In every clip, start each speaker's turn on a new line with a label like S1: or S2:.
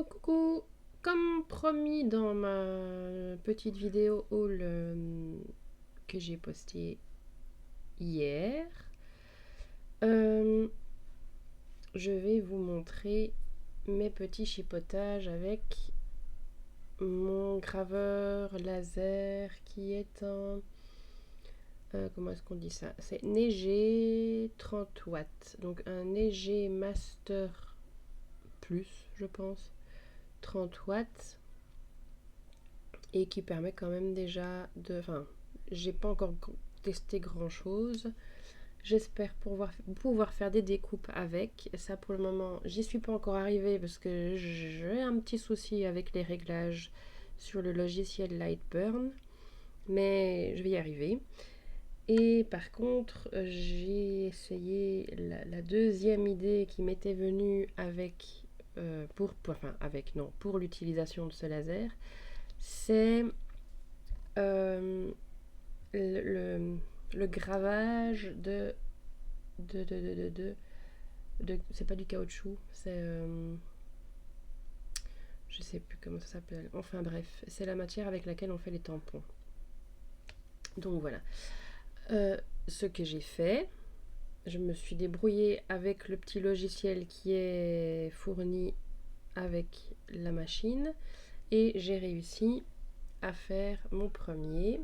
S1: Coucou! Comme promis dans ma petite vidéo haul que j'ai postée hier, euh, je vais vous montrer mes petits chipotages avec mon graveur laser qui est un... comment est-ce qu'on dit ça? C'est Neige 30 watts. Donc un Neige Master Plus, je pense. 30 watts. Et qui permet quand même déjà de... Enfin, j'ai pas encore testé grand chose. J'espère pouvoir faire des découpes avec. Ça pour le moment, j'y suis pas encore arrivée parce que j'ai un petit souci avec les réglages sur le logiciel Lightburn. Mais je vais y arriver. Et par contre, j'ai essayé la deuxième idée qui m'était venue avec... pour l'utilisation de ce laser. C'est euh, le, le gravage c'est pas du caoutchouc, c'est je sais plus comment ça s'appelle. Enfin bref, c'est la matière avec laquelle on fait les tampons. Donc voilà. Ce que j'ai fait, je me suis débrouillée avec le petit logiciel qui est fourni avec la machine et j'ai réussi à faire mon premier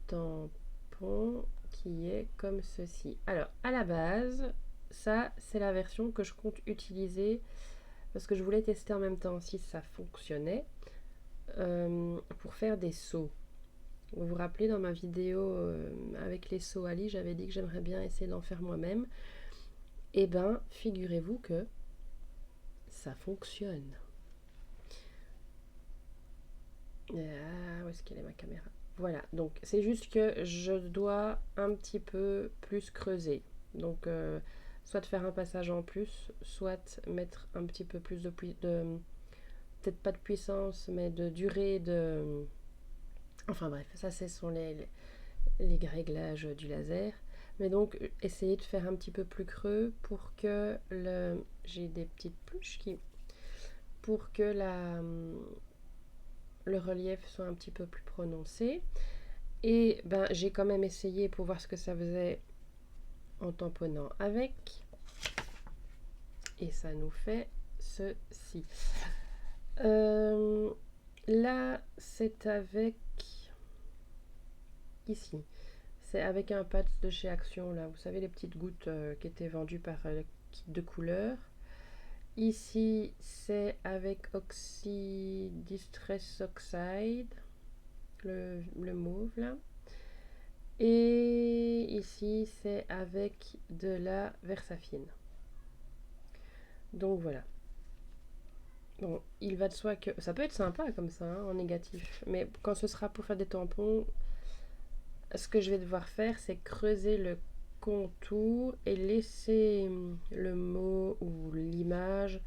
S1: tampon qui est comme ceci. Alors à la base, ça c'est la version que je compte utiliser parce que je voulais tester en même temps si ça fonctionnait pour faire des seaux. Vous vous rappelez dans ma vidéo avec les seaux Ali, j'avais dit que j'aimerais bien essayer d'en faire moi-même. Et ben, figurez-vous que ça fonctionne. Ah, où est-ce qu'elle est ma caméra? Voilà, donc c'est juste que je dois un petit peu plus creuser. Donc, soit faire un passage en plus, soit mettre un petit peu plus de peut-être pas de puissance, mais de durée de... Enfin bref, ça ce sont les réglages du laser. Mais donc, essayer de faire un petit peu plus creux pour que le... J'ai des petites pluches qui... Pour que le relief soit un petit peu plus prononcé. Et ben, j'ai quand même essayé pour voir ce que ça faisait en tamponnant avec. Et ça nous fait ceci. Là, c'est avec... Ici. C'est avec un patch de chez Action, là. Vous savez, les petites gouttes qui étaient vendues par le kit de couleurs. Ici, c'est avec Oxy Distress Oxide, le mauve, là. Et ici, c'est avec de la Versafine. Donc voilà. Bon, il va de soi que ça peut être sympa comme ça, hein, en négatif. Mais quand ce sera pour faire des tampons, ce que je vais devoir faire, c'est creuser le contour et laisser le mot ou l'image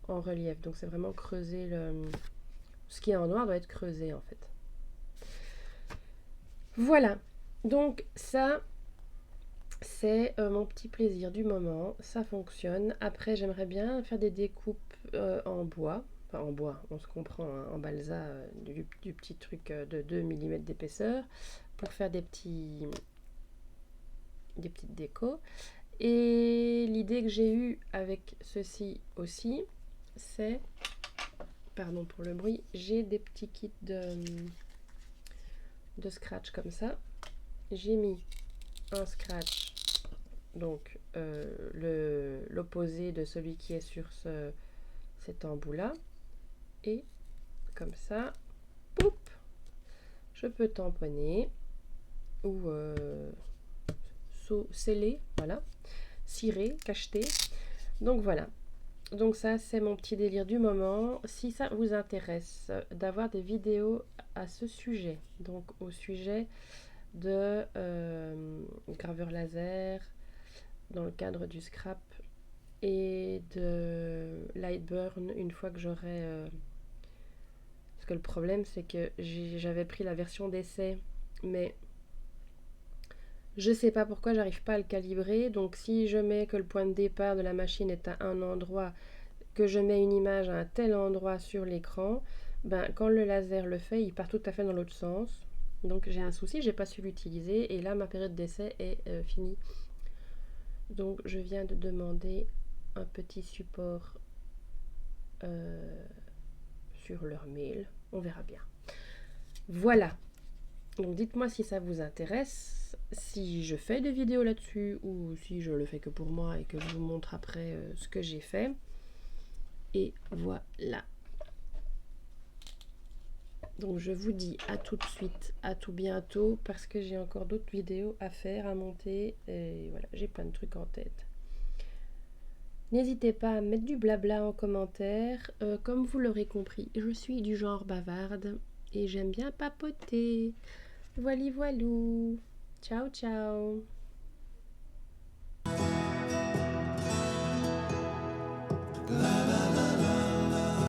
S1: en relief. Donc c'est vraiment creuser le... Ce qui est en noir doit être creusé en fait. Voilà. Donc ça, c'est mon petit plaisir du moment. Ça fonctionne. Après, j'aimerais bien faire des découpes en bois. Enfin, en bois, on se comprend, hein, en balsa, du petit truc de 2 mm d'épaisseur pour faire des petites décos. Et l'idée que j'ai eue avec ceci aussi, c'est, pardon pour le bruit, j'ai des petits kits de scratch comme ça. J'ai mis un scratch, donc l'opposé de celui qui est sur cet embout là, et comme ça, poup, je peux tamponner ou sceller, voilà, cirer, cacheter. Donc voilà. Donc ça, c'est mon petit délire du moment. Si ça vous intéresse d'avoir des vidéos à ce sujet, donc au sujet de graveur laser dans le cadre du scrap et de Lightburn une fois que j'aurai... parce que le problème, c'est que j'avais pris la version d'essai, mais je sais pas pourquoi j'arrive pas à le calibrer. Donc si je mets que le point de départ de la machine est à un endroit que je mets une image à un tel endroit sur l'écran, ben, quand le laser le fait, il part tout à fait dans l'autre sens. Donc j'ai un souci, j'ai pas su l'utiliser et là ma période d'essai est finie. Donc je viens de demander un petit support sur leur mail. On verra bien. Voilà. Donc dites-moi si ça vous intéresse, si je fais des vidéos là-dessus ou si je le fais que pour moi et que je vous montre après ce que j'ai fait. Et voilà. Donc je vous dis à tout de suite, à tout bientôt parce que j'ai encore d'autres vidéos à faire, à monter et voilà, j'ai plein de trucs en tête. N'hésitez pas à mettre du blabla en commentaire. Comme vous l'aurez compris, je suis du genre bavarde et j'aime bien papoter. Voilà, voilou. Ciao, ciao.